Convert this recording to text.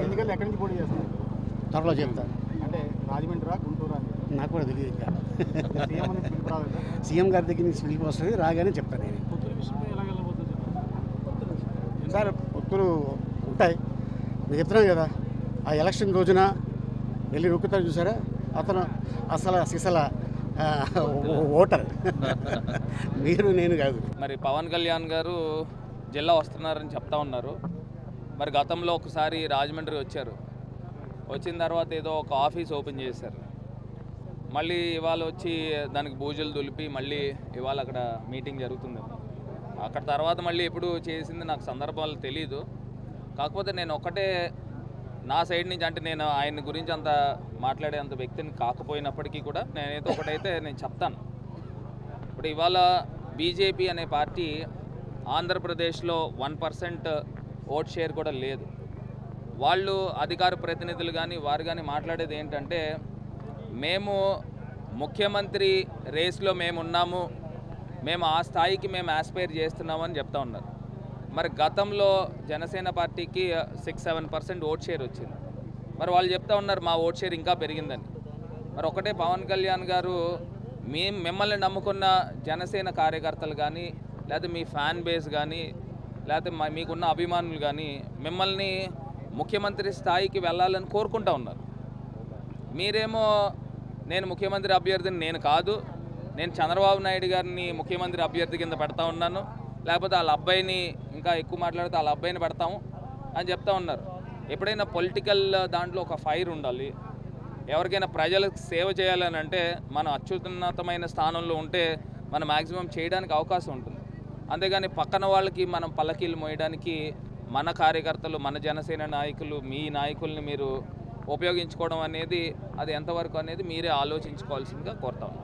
ఎన్నికల్లో ఎక్కడి నుంచి పోటీ చేస్తున్నారు? త్వరలో చెప్తాను. అంటే రాజమండ్రి గుంటూరు నాకు కూడా తెలియదు ఇంకా. సీఎం అనేది పిలుపు రాలేదా? సీఎం గారి దగ్గర నుంచి పిలిపి వస్తుంది, రాగానే చెప్తాను నేను. సార్ పొత్తులు ఉంటాయి, నేను చెప్తున్నాను కదా. ఆ ఎలక్షన్ రోజున వెళ్ళి నొక్కుతారు చూసారా, అతను అసలు సిసల ఓటర్. మీరు నేను కాదు. మరి పవన్ కళ్యాణ్ గారు జిల్లా వస్తున్నారని చెప్తా ఉన్నారు. మరి గతంలో ఒకసారి రాజమండ్రి వచ్చారు, వచ్చిన తర్వాత ఏదో ఒక ఆఫీస్ ఓపెన్ చేశారు. మళ్ళీ ఇవాళ వచ్చి దానికి బూజులు దులిపి మళ్ళీ ఇవాళ అక్కడ మీటింగ్ జరుగుతుంది. అక్కడ తర్వాత మళ్ళీ ఎప్పుడు చేసింది నాకు సందర్భాలు తెలీదు. కాకపోతే నేను ఒకటే నా సైడ్ నుంచి, అంటే నేను ఆయన గురించి అంత మాట్లాడే అంత వ్యక్తిని కాకపోయినప్పటికీ కూడా నేనైతే ఒకటైతే నేను చెప్తాను. ఇప్పుడు ఇవాళ బీజేపీ అనే పార్టీ ఆంధ్రప్రదేశ్లో 1% ఓట్ షేర్ కూడా లేదు. వాళ్ళు అధికార ప్రతినిధులు కానీ వారు కానీ మాట్లాడేది ఏంటంటే, మేము ముఖ్యమంత్రి రేస్లో మేము ఉన్నాము, మేము ఆ స్థాయికి మేము ఆస్పైర్ చేస్తున్నామని చెప్తా ఉన్నారు. మరి గతంలో జనసేన పార్టీకి 6-7% ఓట్ షేర్ వచ్చింది. మరి వాళ్ళు చెప్తా ఉన్నారు మా ఓట్ షేర్ ఇంకా పెరిగిందని. మరి ఒకటే పవన్ కళ్యాణ్ గారు, మిమ్మల్ని నమ్ముకున్న జనసేన కార్యకర్తలు కానీ, లేకపోతే మీ ఫ్యాన్ బేస్ కానీ, లేకపోతే మీకున్న అభిమానులు కానీ మిమ్మల్ని ముఖ్యమంత్రి స్థాయికి వెళ్ళాలని కోరుకుంటా ఉన్నారు. మీరేమో నేను ముఖ్యమంత్రి అభ్యర్థిని నేను కాదు, నేను చంద్రబాబు నాయుడు గారిని ముఖ్యమంత్రి అభ్యర్థి కింద పెడతా ఉన్నాను, లేకపోతే వాళ్ళ అబ్బాయిని, ఇంకా ఎక్కువ మాట్లాడితే వాళ్ళ అబ్బాయిని పెడతాము అని చెప్తా ఉన్నారు. ఎప్పుడైనా పొలిటికల్ దాంట్లో ఒక ఫైర్ ఉండాలి. ఎవరికైనా ప్రజలకు సేవ చేయాలని అంటే మనం అత్యున్నతమైన స్థానంలో ఉంటే మనం మ్యాక్సిమం చేయడానికి అవకాశం ఉంటుంది. అంతేగాని పక్కన వాళ్ళకి మనం పల్లకీలు మోయడానికి మన కార్యకర్తలు, మన జనసేన నాయకులు, మీ నాయకుల్ని మీరు ఉపయోగించుకోవడం అనేది అది ఎంతవరకు అనేది మీరే ఆలోచించుకోవాల్సిందిగా కోరుతాం.